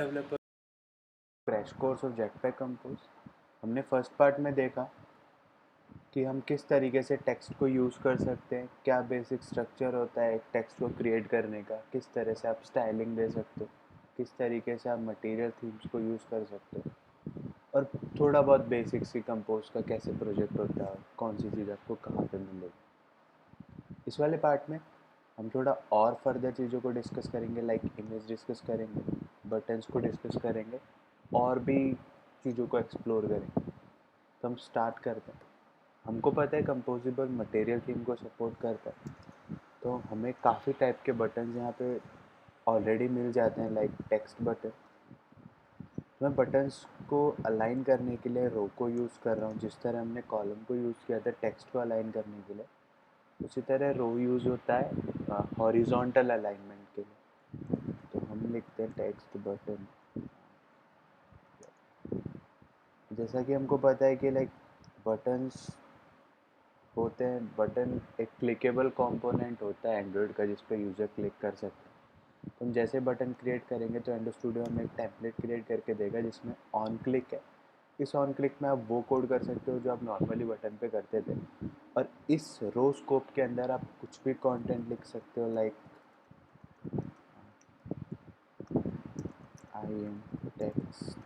Developer crash course of jetpack compose. हमने first part में देखा कि हम किस तरीके से टेक्स्ट को यूज़ कर सकते हैं, क्या बेसिक स्ट्रक्चर होता है एक टेक्स्ट को क्रिएट करने का, किस तरह से आप स्टाइलिंग दे सकते हो, किस तरीके से आप मटेरियल थीम्स को यूज़ कर सकते हो, और थोड़ा बहुत बेसिक सी कंपोज का कैसे प्रोजेक्ट होता है, कौन सी चीज़ आपको कहाँ पे मिलेगी। इस वाले पार्ट में हम थोड़ा और फर्दर चीज़ों को डिस्कस करेंगे, लाइक इमेज डिस्कस करेंगे, बटन्स को डिस्कस करेंगे, और भी चीज़ों को एक्सप्लोर करेंगे। तो हम स्टार्ट करते हैं। हमको पता है कंपोजिबल मटेरियल थीम को सपोर्ट करता है, तो हमें काफ़ी टाइप के बटन्स यहाँ पे ऑलरेडी मिल जाते हैं, लाइक टेक्स्ट बटन। मैं बटन्स को अलाइन करने के लिए रो को यूज़ कर रहा हूँ, जिस तरह हमने कॉलम को यूज़ किया था टेक्स्ट को अलाइन करने के लिए, उसी तरह रो यूज़ होता है हॉरिजॉन्टल अलाइनमेंट के लिए। तो हम लिखते हैं टेक्स्ट बटन। जैसा कि हमको पता है कि लाइक बटन्स होते हैं, बटन एक क्लिकेबल कंपोनेंट होता है एंड्रॉयड का, जिस पे यूज़र क्लिक कर सकते हैं। तो हम जैसे बटन क्रिएट करेंगे तो एंड्रॉयड स्टूडियो हमें एक टेम्पलेट क्रिएट करके देगा जिसमें ऑन क्लिक है। इस ऑन क्लिक में आप वो कोड कर सकते हो जो आप नॉर्मली बटन पे करते थे, और इस रो स्कोप के अंदर आप कुछ भी कंटेंट लिख सकते हो, लाइक आई एम टेक्स्ट।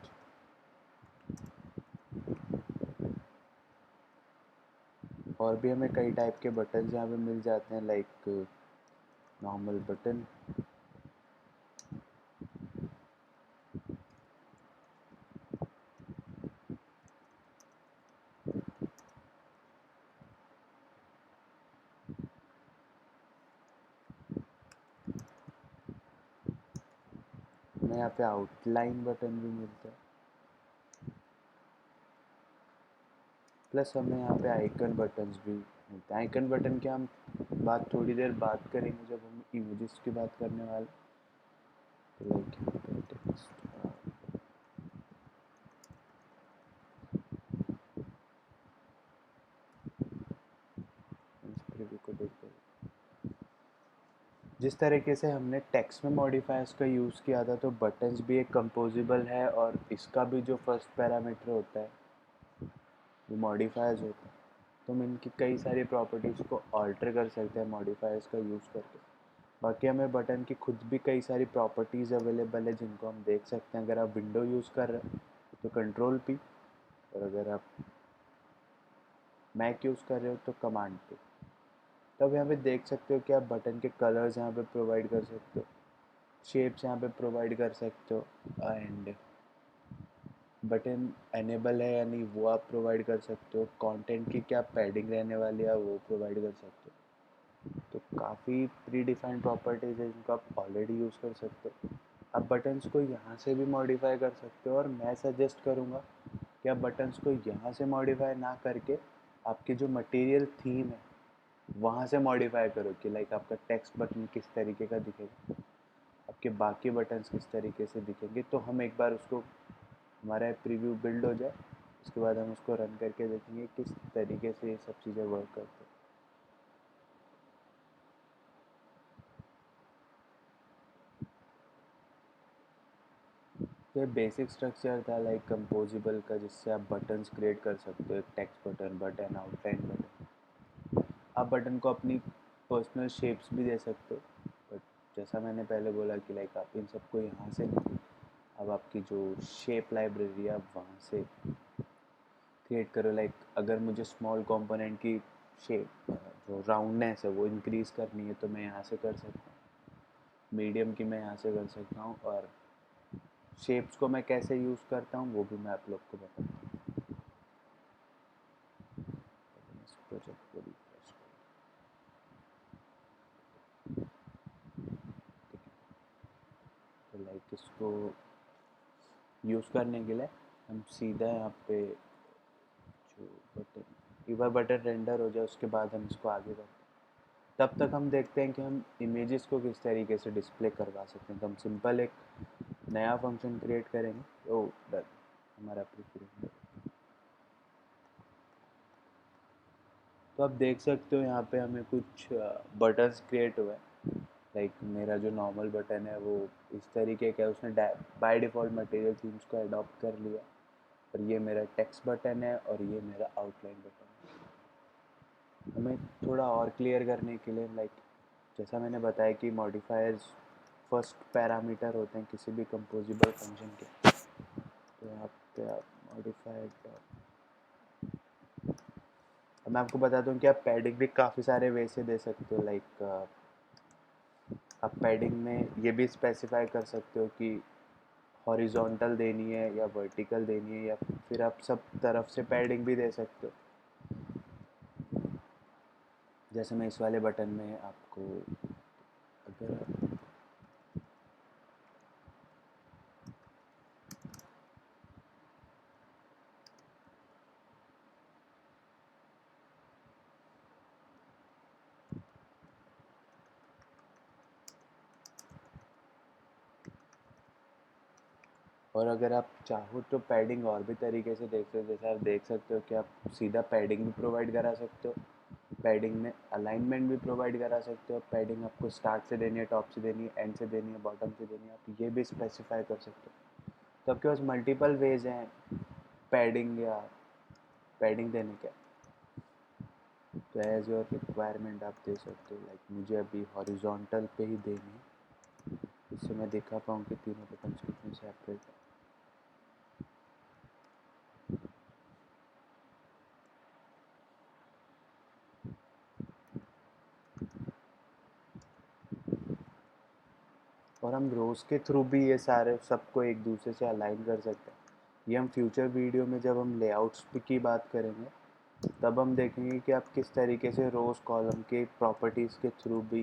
और भी हमें कई टाइप के बटन यहाँ पे मिल जाते हैं, लाइक नॉर्मल बटन, हमें यहाँ पे आउटलाइन बटन भी मिलता है, प्लस हमें यहाँ पे आइकन बटन्स भी मिलते हैं। आइकन बटन की हम बात थोड़ी देर बात करेंगे जब हम इमेजेस की बात करने वाले। तो लाइक यहाँ पे टेक्स्ट प्रीव्यू को देखते हैं। जिस तरीके से हमने टेक्स्ट में मॉडिफायर्स का यूज़ किया था, तो बटन्स भी एक कंपोजिबल है, और इसका भी जो फर्स्ट पैरामीटर होता है वो मॉडिफायर्स होता है। तो हम इनकी कई सारी प्रॉपर्टीज़ को ऑल्टर कर सकते हैं मॉडिफायर्स का यूज़ करके। बाकी हमें बटन की खुद भी कई सारी प्रॉपर्टीज़ अवेलेबल है जिनको हम देख सकते हैं। अगर आप विंडो यूज़ कर रहे हो तो कंट्रोल पी, और अगर आप मैक यूज़ कर रहे हो तो कमांड पी। तब यहाँ पे देख सकते हो कि आप बटन के कलर्स यहाँ पे प्रोवाइड कर सकते हो, शेप्स यहाँ पे प्रोवाइड कर सकते हो, एंड बटन एनेबल है या नहीं वो आप प्रोवाइड कर सकते हो। कंटेंट की क्या पैडिंग रहने वाली है वो प्रोवाइड कर सकते हो। तो काफ़ी प्री डिफाइंड प्रॉपर्टीज़ है जिनको आप ऑलरेडी यूज़ कर सकते हो। आप बटन्स को यहाँ से भी मॉडिफाई कर सकते हो, और मैं सजेस्ट करूँगा कि आप बटन्स को यहाँ से मॉडिफाई ना करके आपकी जो मटेरियल थीम है वहाँ से मॉडिफाई करो, कि लाइक आपका टेक्स्ट बटन किस तरीके का दिखेगा, आपके बाकी बटन्स किस तरीके से दिखेंगे। तो हम एक बार उसको, हमारा प्रीव्यू बिल्ड हो जाए, उसके बाद हम उसको रन करके देखेंगे किस तरीके से ये सब चीज़ें वर्क करते हैं। तो ये बेसिक स्ट्रक्चर था लाइक कंपोजिबल का, जिससे आप बटन्स क्रिएट कर सकते हो, एक text button, button, outline button. आप बटन को अपनी पर्सनल शेप्स भी दे सकते हो, बट जैसा मैंने पहले बोला कि लाइक आप इन सबको यहाँ से नहीं, अब आपकी जो शेप लाइब्रेरी है आप वहाँ से क्रिएट करो। लाइक अगर मुझे स्मॉल कंपोनेंट की शेप, जो राउंडनेस है वो इंक्रीज़ करनी है, तो मैं यहाँ से कर सकता हूँ। मीडियम की मैं यहाँ से कर सकता हूँ, और शेप्स को मैं कैसे यूज़ करता हूँ वो भी मैं आप लोग को बताता हूँ। इस प्रोजेक्ट को रिफ्रेश तो लाइक इसको यूज़ करने के लिए हम सीधा यहाँ पे जो बटन, एक बार बटन रेंडर हो जाए उसके बाद हम इसको आगे बढ़ते हैं। तब तक हम देखते हैं कि हम इमेजेस को किस तरीके से डिस्प्ले करवा सकते हैं। तो हम सिंपल एक नया फंक्शन क्रिएट करेंगे। ओ डन, हमारा प्रीव्यू। तो आप देख सकते हो यहाँ पे हमें कुछ बटन्स क्रिएट हुए हैं। लाइक मेरा जो नॉर्मल बटन है वो इस तरीके का है, उसने बाय डिफ़ॉल्ट मटेरियल थीम्स को अडॉप्ट कर लिया। और ये मेरा टेक्स्ट बटन है और ये मेरा आउटलाइन बटन है। हमें थोड़ा और क्लियर करने के लिए लाइक जैसा मैंने बताया कि मॉडिफायर्स फर्स्ट पैरामीटर होते हैं किसी भी कंपोजिबल फंक्शन के। तो यहाँ पे आप मॉडिफायर अब मैं आपको बता दूं कि आप पैडिंग भी काफ़ी सारे वे से दे सकते हो। लाइक आप पैडिंग में ये भी स्पेसिफाई कर सकते हो कि हॉरिजॉन्टल देनी है या वर्टिकल देनी है, या फिर आप सब तरफ से पैडिंग भी दे सकते हो। जैसे मैं इस वाले बटन में आपको अगर और अगर आप चाहो तो पैडिंग और भी तरीके से देख सकते हो। जैसे आप देख सकते हो कि आप सीधा पैडिंग भी प्रोवाइड करा सकते हो, पैडिंग में अलाइनमेंट भी प्रोवाइड करा सकते हो। पैडिंग आपको स्टार्ट से देनी है, टॉप से देनी है, एंड से देनी है, बॉटम से देनी है, आप ये भी स्पेसिफाई कर सकते हो। तो आपके पास मल्टीपल वेज हैं पैडिंग या पैडिंग देने के। तो एज योर रिक्वायरमेंट आप दे सकते हो। लाइक मुझे अभी हॉरिजॉन्टल पे ही देनी है, इससे मैं दिखा पाऊँ कि तीनों बटन्स कितने सेपरेट है। और हम रोज़ के थ्रू भी ये सारे सबको एक दूसरे से अलाइन कर सकते हैं। ये हम फ्यूचर वीडियो में जब हम लेआउट्स की बात करेंगे तब हम देखेंगे कि आप किस तरीके से रोज़ कॉलम के प्रॉपर्टीज़ के थ्रू भी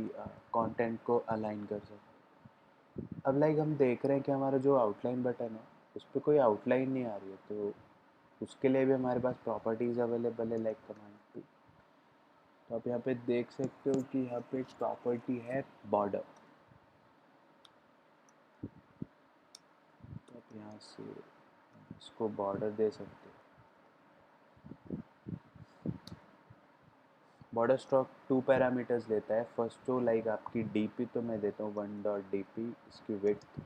कंटेंट को अलाइन कर सकते हैं। अब लाइक हम देख रहे हैं कि हमारा जो आउटलाइन बटन है उस पर कोई आउटलाइन नहीं आ रही है, तो उसके लिए भी हमारे पास प्रॉपर्टीज़ अवेलेबल है लाइक कमांड पे। तो आप यहाँ पे देख सकते हो कि यहाँ पे एक प्रॉपर्टी है बॉर्डर। तो आप यहाँ से इसको बॉर्डर दे सकते हो। बॉर्डर स्ट्रोक 2 पैरामीटर्स लेता है। फर्स्ट तो लाइक आपकी डीपी, तो मैं देता हूँ 1.dp इसकी विड्थ।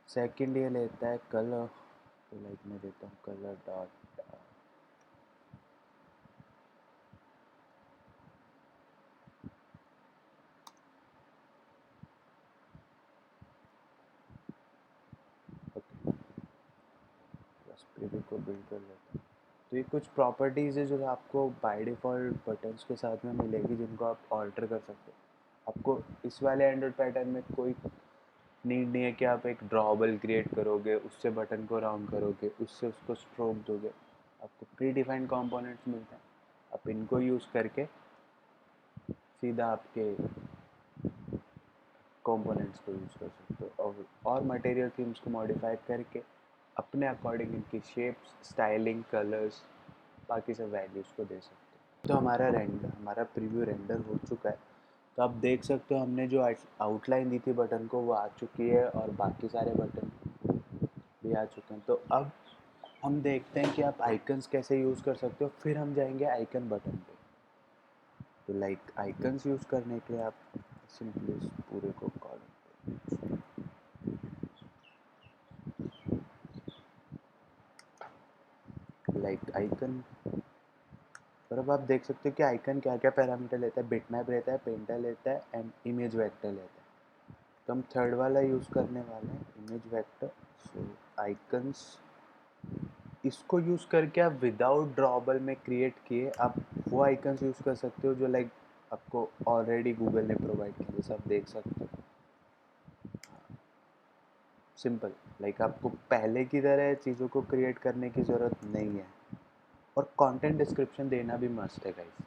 सेकंड ये लेता है कलर, तो लाइक मैं देता हूँ कलर डॉट ओके, बस प्रीव्यू को बिल्ड कर लेता हूँ। तो ये कुछ प्रॉपर्टीज़ है जो आपको बाय डिफ़ॉल्ट बटन्स के साथ में मिलेगी, जिनको आप ऑल्टर कर सकते हो। आपको इस वाले एंड्रॉइड पैटर्न में कोई नीड नहीं है कि आप एक ड्रॉबल क्रिएट करोगे, उससे बटन को राउंड करोगे, उससे उसको स्ट्रोक दोगे। आपको प्री डिफाइंड कंपोनेंट्स मिलते हैं, आप इनको यूज़ करके सीधा आपके कंपोनेंट्स को यूज़ कर सकते हो और मटेरियल थीम्स को मॉडिफाई करके अपने अकॉर्डिंग इनकी शेप्स, स्टाइलिंग, कलर्स, बाकी सब वैल्यूज़ को दे सकते हो। तो हमारा प्रीव्यू रेंडर हो चुका है। तो आप देख सकते हो हमने जो आउटलाइन दी थी बटन को वो आ चुकी है और बाकी सारे बटन भी आ चुके हैं। तो अब हम देखते हैं कि आप आइकन्स कैसे यूज़ कर सकते हो, फिर हम जाएंगे आइकन बटन पे। तो लाइक आइकन्स यूज़ करने के लिए आप सिंपली इस पूरे को कॉल लाइक आइकन। और अब आप देख सकते हो कि आइकन क्या क्या पैरामीटर लेता है। बिटमैप लेता है, पेंटर लेता है एंड इमेज वेक्टर लेता है। तो हम थर्ड वाला यूज़ करने वाले हैं, इमेज वेक्टर। सो आइकन्स, इसको यूज़ करके आप विदाउट ड्रॉबल में क्रिएट किए आप वो आइकन्स यूज़ कर सकते हो जो लाइक आपको ऑलरेडी गूगल ने प्रोवाइड किया, जैसे आप देख सकते हो। सिंपल, लाइक आपको पहले की तरह चीज़ों को क्रिएट करने की ज़रूरत नहीं है। और कंटेंट डिस्क्रिप्शन देना भी मस्ट है गाइस।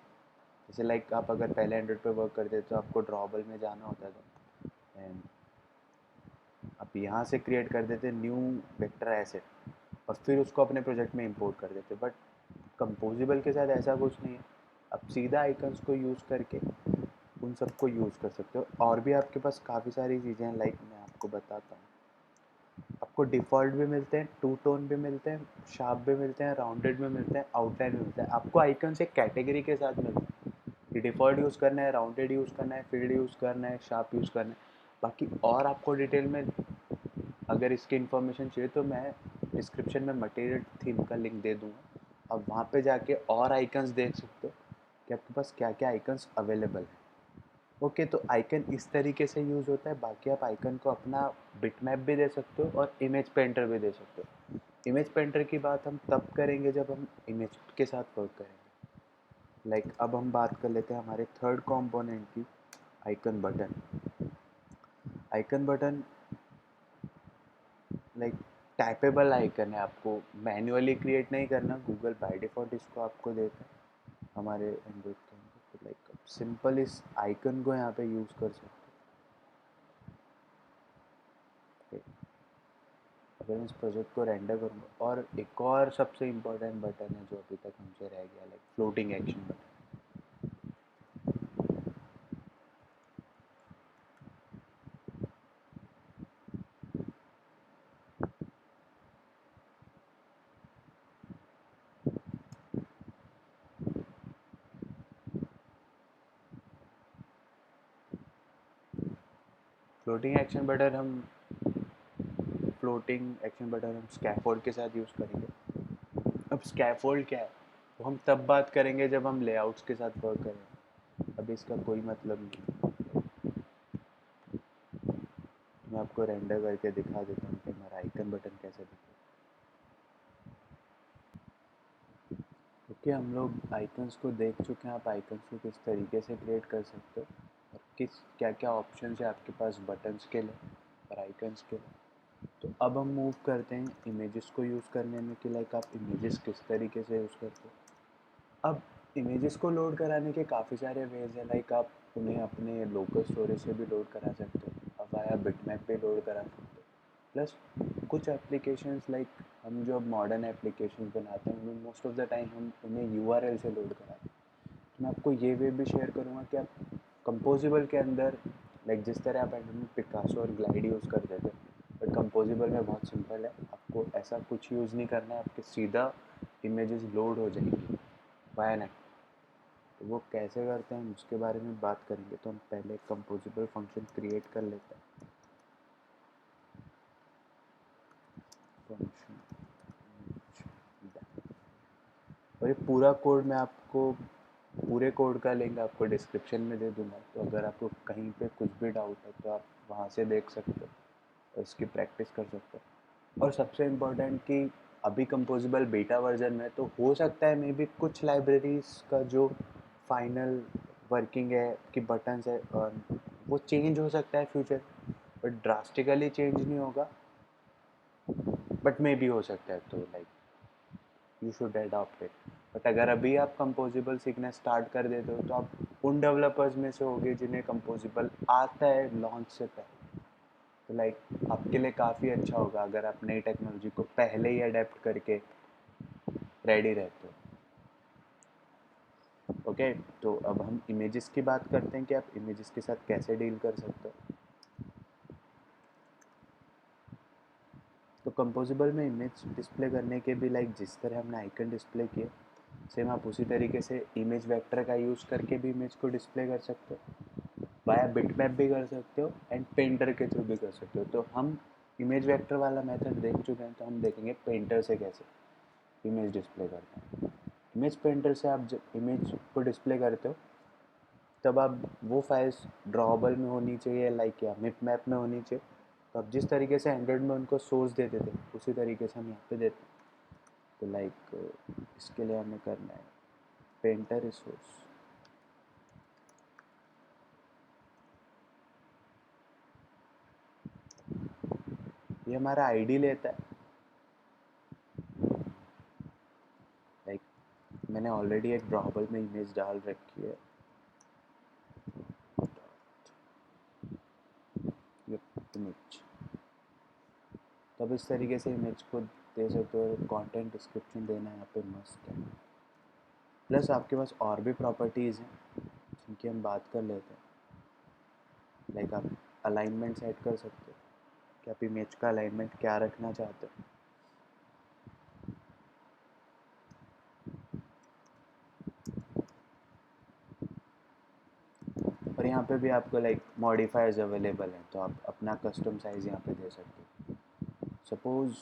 जैसे लाइक आप अगर पहले एंड्रॉइड पे वर्क करते तो आपको ड्रॉबल में जाना होता था एंड आप यहाँ से क्रिएट कर देते न्यू वेक्टर एसेट और फिर उसको अपने प्रोजेक्ट में इंपोर्ट कर देते। बट कंपोजिबल के साथ ऐसा कुछ नहीं है, आप सीधा आइकन्स को यूज़ करके उन सबको यूज़ कर सकते हो। और भी आपके पास काफ़ी सारी चीज़ें हैं, लाइक मैं आपको बताता हूँ। आपको डिफ़ॉल्ट भी मिलते हैं, टू टोन भी मिलते हैं, शार्प भी मिलते हैं, राउंडेड भी मिलते हैं, आउटलाइन भी मिलते हैं। आपको आइकन्स एक कैटेगरी के साथ मिलते हैं। कि डिफ़ॉल्ट यूज़ करना है, राउंडेड यूज़ करना है, फील्ड यूज़ करना है, शार्प यूज़ करना है। बाकी और आपको डिटेल में अगर इसकी इन्फॉर्मेशन चाहिए तो मैं डिस्क्रिप्शन में मटेरियल थीम का लिंक दे दूँगा। आप वहाँ पे जाके और आइकन्स देख सकते हो कि आपके पास क्या-क्या आइकन्स अवेलेबल है। ओके, तो आइकन इस तरीके से यूज़ होता है। बाकी आप आइकन को अपना बिटमैप भी दे सकते हो और इमेज पेंटर भी दे सकते हो। इमेज पेंटर की बात हम तब करेंगे जब हम इमेज के साथ वर्क करेंगे। अब हम बात कर लेते हैं हमारे थर्ड कंपोनेंट की, icon button. Icon button typeable icon है, आपको मैन्युअली क्रिएट नहीं करना, गूगल बाय डिफ़ॉल्ट इसको आपको देता है हमारे एंड्रॉइड के अंदर। तो सिंपल इस आइकन को यहाँ पे यूज़ कर सकते हो। अगर मैं इस प्रोजेक्ट को रेंडर करूँगा, और एक और सबसे इम्पोर्टेंट बटन है जो अभी तक हमसे रह गया, floating action button. Floating action button हम स्कैफोल्ड के साथ यूज़ करेंगे। अब स्कैफोल्ड क्या है वो हम तब बात करेंगे जब हम लेआउट्स के साथ वर्क करेंगे। अभी इसका कोई मतलब नहीं। मैं आपको रेंडर करके दिखा देता हूँ कि हमारा आइकन बटन कैसे दिखता है। क्योंकि हम लोग आइकन्स को देख चुके हैं, आप आइकन्स को किस तरीके से क्रिएट कर सकते हो और क्या क्या ऑप्शन है आपके पास बटन्स के लिए और आइकन्स के लिए। तो अब हम मूव करते हैं इमेजेस को यूज़ करने में कि आप इमेजेस किस तरीके से यूज़ करते हो। अब इमेजेस को लोड कराने के काफ़ी सारे वेज हैं। आप उन्हें अपने लोकल स्टोरेज से भी लोड करा सकते हो, अब आया बिटमैप पे लोड करा सकते हो। प्लस कुछ एप्लीकेशंस हम जो मॉडर्न एप्लीकेशंस बनाते हैं उनमें मोस्ट ऑफ द टाइम हम उन्हें यूआरएल से लोड कराते हैं। तो मैं आपको ये वे भी शेयर करूँगा कि आप कंपोजिबल के अंदर जिस तरह आप एंड में पिकासो और ग्लाइड यूज़ करते थे, बट कंपोजिबल में बहुत सिंपल है, आपको ऐसा कुछ यूज़ नहीं करना है, आपके सीधा इमेजेस लोड हो जाएंगी वाया नेट। तो वो कैसे करते हैं हम उसके बारे में बात करेंगे। तो हम पहले कंपोजिबल फंक्शन क्रिएट कर लेते हैं। फंक्शन, और ये पूरा कोड मैं आपको पूरे कोड का लिंक आपको डिस्क्रिप्शन में दे दूंगा। तो अगर आपको कहीं पे कुछ भी डाउट है तो आप वहाँ से देख सकते हो और इसकी प्रैक्टिस कर सकते हो। और सबसे इम्पोर्टेंट कि अभी कंपोजिबल बीटा वर्जन में तो हो सकता है मे बी कुछ लाइब्रेरीज का जो फाइनल वर्किंग है कि बटन्स है और वो चेंज हो सकता है फ्यूचर, बट ड्रास्टिकली चेंज नहीं होगा, बट मे भी हो सकता है। तो you should adopt it. But अगर अभी आप कंपोजिबल सीखना स्टार्ट कर देते हो तो आप उन डेवलपर्स में से होगे जिन्हें कंपोजिबल आता है लॉन्च से पहले। तो आपके लिए काफ़ी अच्छा होगा अगर आप नई टेक्नोलॉजी को पहले ही अडेप्ट करके रेडी रहते हो। ओके, तो अब हम इमेजेस की बात करते हैं कि आप इमेजेस के साथ कैसे डील कर सकते हो। तो कंपोजिबल में इमेज डिस्प्ले करने के भी जिस तरह हमने आइकन डिस्प्ले किए, सेम आप उसी तरीके से इमेज वेक्टर का यूज़ करके भी इमेज को डिस्प्ले कर सकते हो, वाया बिटमैप भी कर सकते हो एंड पेंटर के थ्रू भी कर सकते हो। तो हम इमेज वेक्टर वाला मेथड देख चुके हैं, तो हम देखेंगे पेंटर से कैसे इमेज डिस्प्ले करते हैं। इमेज पेंटर से आप जब इमेज को डिस्प्ले करते हो तब आप वो फाइल्स ड्रॉबल में होनी चाहिए या मिप मैप में होनी चाहिए। तो अब जिस तरीके से एंड्रॉइड में उनको सोर्स देते थे उसी तरीके से हम यहाँ पे देते हैं। तो इसके लिए हमें करना है पेंटर रिसोर्स। ये हमारा आईडी लेता है। मैंने ऑलरेडी एक ड्रॉबल में इमेज डाल रखी है, ये इमेज। तब इस तरीके से इमेज को दे सकते हो। कंटेंट डिस्क्रिप्शन देना यहाँ पे मस्ट है। प्लस आपके पास और भी प्रॉपर्टीज़ हैं जिनकी हम बात कर लेते हैं। आप अलाइनमेंट सेट कर सकते हो कि आप इमेज का अलाइनमेंट क्या रखना चाहते हो। पे भी आपको लाइक मॉडिफायर्स अवेलेबल हैं, तो आप अपना कस्टम साइज़ यहाँ पे दे सकते हो। सपोज़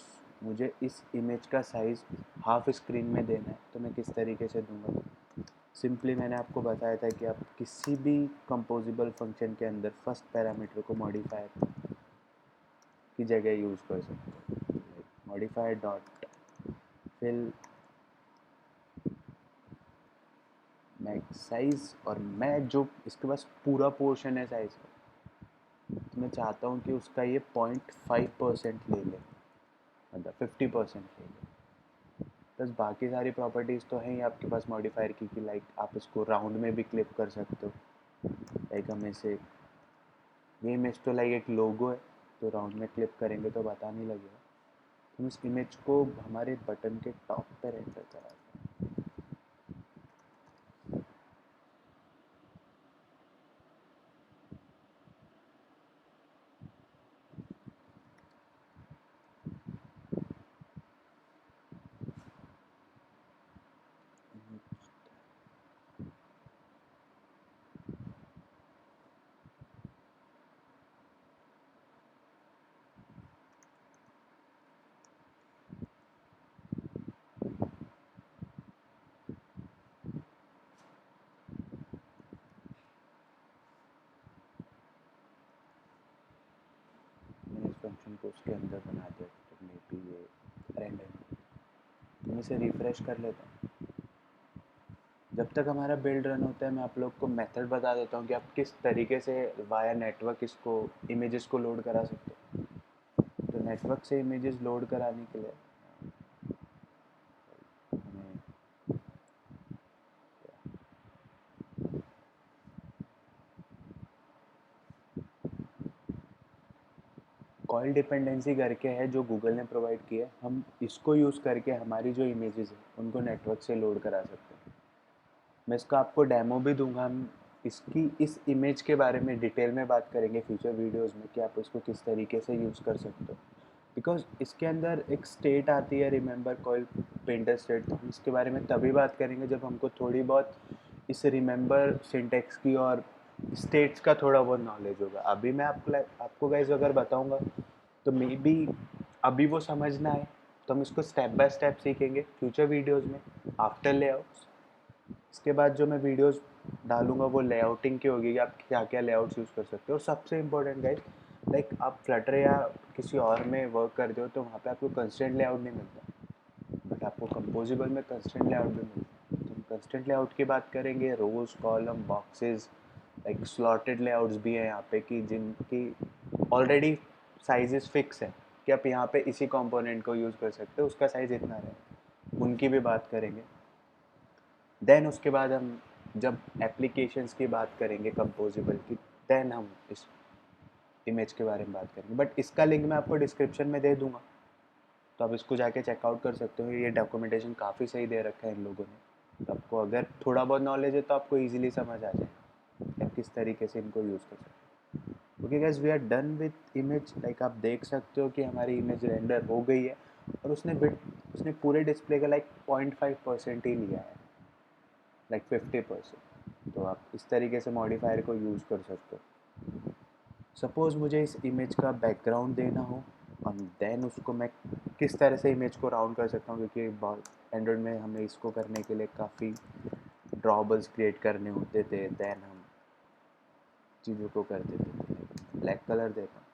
मुझे इस इमेज का साइज़ हाफ स्क्रीन में देना है, तो मैं किस तरीके से दूंगा? सिंपली मैंने आपको बताया था कि आप किसी भी कंपोजिबल फंक्शन के अंदर फर्स्ट पैरामीटर को मॉडिफायर की जगह यूज़ कर सकते हो। Modifier dot fill max size, और मैं जो इसके पास पूरा पोर्शन है साइज़ का, तो मैं चाहता हूँ कि उसका ये 0.5% ले ले, मतलब 50% ले ले। बस बाकी सारी प्रॉपर्टीज़ तो हैं ही आपके पास मॉडिफायर की, कि लाइक आप इसको राउंड में भी क्लिप कर सकते हो। लाइक हम इसे, ये इमेज तो लाइक एक लोगो है, तो राउंड में क्लिप करेंगे तो पता नहीं लगेगा। हम इस इमेज को हमारे बटन के टॉप पे रेंडर कराते हैं। मैंने इस फंक्शन को उसके अंदर बना दिया, तो मे बी ये रेंडर, मैं इसे रिफ्रेश कर लेता हूँ। जब तक हमारा बिल्ड रन होता है, मैं आप लोग को मेथड बता देता हूँ कि आप किस तरीके से वाया नेटवर्क इसको इमेजेस को लोड करा सकते हो। तो नेटवर्क से इमेजेस लोड कराने के लिए हमें कॉइल डिपेंडेंसी करके है जो गूगल ने प्रोवाइड किया है, हम इसको यूज़ करके हमारी जो इमेजेस हैं उनको नेटवर्क से लोड करा सकते हैं। मैं इसका आपको डेमो भी दूंगा। हम इसकी इस इमेज के बारे में डिटेल में बात करेंगे फ्यूचर वीडियोस में कि आप इसको किस तरीके से यूज़ कर सकते हो। बिकॉज इसके अंदर एक स्टेट आती है, रिमेंबर कॉइल पेंटर स्टेट, तो हम इसके बारे में तभी बात करेंगे जब हमको थोड़ी बहुत इस रिमेंबर सिंटेक्स की और स्टेट्स का थोड़ा बहुत नॉलेज होगा। अभी मैं आपको गाइज अगर बताऊंगा तो मे बी अभी वो समझना है, तो हम इसको स्टेप बाय स्टेप सीखेंगे फ्यूचर वीडियोस में आफ्टर लेआउट्स। इसके बाद जो मैं वीडियोस डालूंगा वो लेआउटिंग की होगी कि आप क्या क्या लेआउट्स यूज़ कर सकते हो। और सबसे इम्पोर्टेंट गाइस, लाइक आप फ्लटर या किसी और में वर्क करते हो तो वहाँ पे आपको कंस्ट्रेंट लेआउट नहीं मिलता, बट आपको कंपोजिबल में कंस्ट्रेंट लेआउट भी मिलता है। तो हम कंस्ट्रेंट लेआउट की बात करेंगे, rows column boxes, like slotted layouts भी हैं यहाँ पे कि जिनकी ऑलरेडी साइजेस फिक्स है कि आप यहाँ पे इसी कंपोनेंट को यूज़ कर सकते हो, उसका साइज़ इतना है, उनकी भी बात करेंगे। देन उसके बाद हम जब एप्लीकेशंस की बात करेंगे कंपोजिबल की, देन हम इस इमेज के बारे में बात करेंगे। बट इसका लिंक मैं आपको डिस्क्रिप्शन में दे दूंगा, तो आप इसको जाके चेकआउट कर सकते हो। ये डॉक्यूमेंटेशन काफ़ी सही दे रखा है इन लोगों ने, तो आपको अगर थोड़ा बहुत नॉलेज है तो आपको ईजिली समझ आ जाए कि आप किस तरीके से इनको यूज़ कर सकते हो। Okay guys, we are done with image. Like आप देख सकते हो कि हमारी इमेज रेंडर हो गई है, और उसने पूरे डिस्प्ले का लाइक 0.5% ही लिया है, लाइक 50%। तो आप इस तरीके से मॉडिफायर को यूज़ कर सकते हो। सपोज़ मुझे इस इमेज का बैकग्राउंड देना हो, और देन उसको मैं किस तरह से इमेज को राउंड कर सकता हूँ, क्योंकि एंड्रॉइड में हमें इसको करने के लिए काफ़ी ड्रॉबल्स क्रिएट करने होते थे। देन हम चीज़ों को कर देते थे। ब्लैक कलर देता हूँ,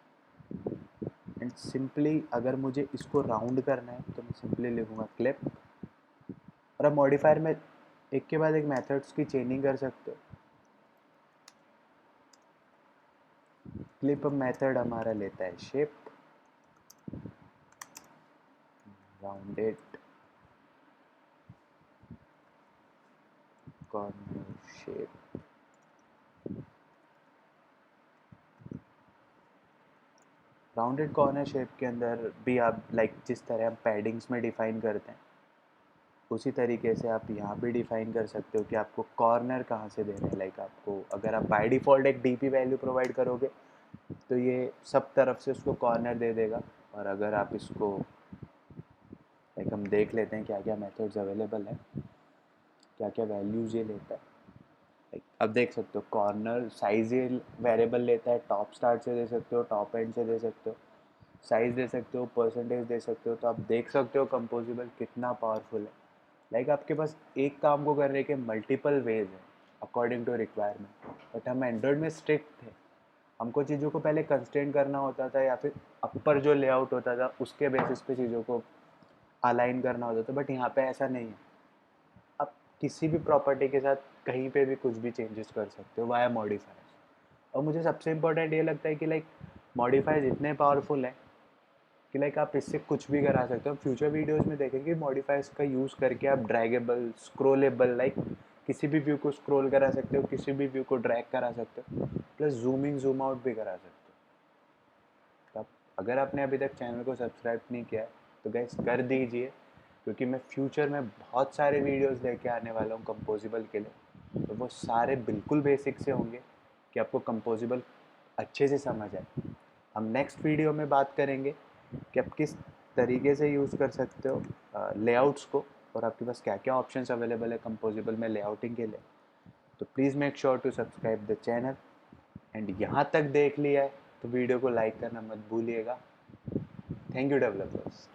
एंड सिंपली अगर मुझे इसको राउंड करना है तो मैं सिंपली लिखूँगा क्लिप। और अब मॉडिफायर में एक के बाद एक मेथड्स की चेनिंग कर सकते हो। क्लिप मेथड हमारा लेता है shape, rounded corner shape. Rounded corner shape के अंदर भी आप लाइक जिस तरह हम पैडिंग्स में डिफाइन करते हैं, उसी तरीके से आप यहाँ भी डिफाइन कर सकते हो कि आपको कॉर्नर कहाँ से देना है। लाइक आपको अगर आप बाय डिफ़ॉल्ट एक डीपी वैल्यू प्रोवाइड करोगे तो ये सब तरफ से उसको कॉर्नर दे देगा। और अगर आप इसको लाइक हम देख लेते हैं क्या क्या मेथड्स अवेलेबल है, क्या क्या वैल्यूज़ ये लेता है। अब देख सकते हो कॉर्नर साइज ही वेरिएबल लेता है, टॉप स्टार्ट से दे सकते हो, टॉप एंड से दे सकते हो, साइज दे सकते हो, परसेंटेज दे सकते हो। तो आप देख सकते हो कंपोजिबल कितना पावरफुल है। आपके पास एक काम को करने के मल्टीपल वेज है अकॉर्डिंग टू रिक्वायरमेंट। बट हम एंड्रॉयड में स्ट्रिक्ट थे, हमको चीज़ों को पहले कंस्ट्रेंट करना होता था या फिर अपर जो लेआउट होता था उसके बेसिस पे चीज़ों को अलाइन करना होता था। बट यहाँ पे ऐसा नहीं है, आप किसी भी प्रॉपर्टी के साथ कहीं पे भी कुछ भी चेंजेस कर सकते हो वाया मॉडिफायर्स। और मुझे सबसे इम्पोर्टेंट ये लगता है कि मॉडिफायर्स इतने पावरफुल है कि आप इससे कुछ भी करा सकते हो। फ्यूचर वीडियोस में देखेंगे मॉडिफायर्स का यूज़ करके आप ड्रैगेबल, स्क्रोलेबल, किसी भी व्यू को स्क्रॉल करा सकते हो, किसी भी व्यू को ड्रैग करा सकते हो, प्लस जूमिंग जूम आउट भी करा सकते हो। तो अगर आपने अभी तक चैनल को सब्सक्राइब नहीं किया है तो गाइस कर दीजिए, क्योंकि मैं फ्यूचर में बहुत सारे वीडियोस लेके आने वाला हूँ कंपोजिबल के लिए। तो वो सारे बिल्कुल बेसिक से होंगे कि आपको कंपोजिबल अच्छे से समझ आए। हम नेक्स्ट वीडियो में बात करेंगे कि आप किस तरीके से यूज़ कर सकते हो लेआउट्स को, और आपके पास क्या क्या ऑप्शंस अवेलेबल है कंपोजिबल में लेआउटिंग के लिए। तो please make sure to subscribe the channel. And यहाँ तक देख लिया है तो वीडियो को लाइक करना मत भूलिएगा। Thank you developers.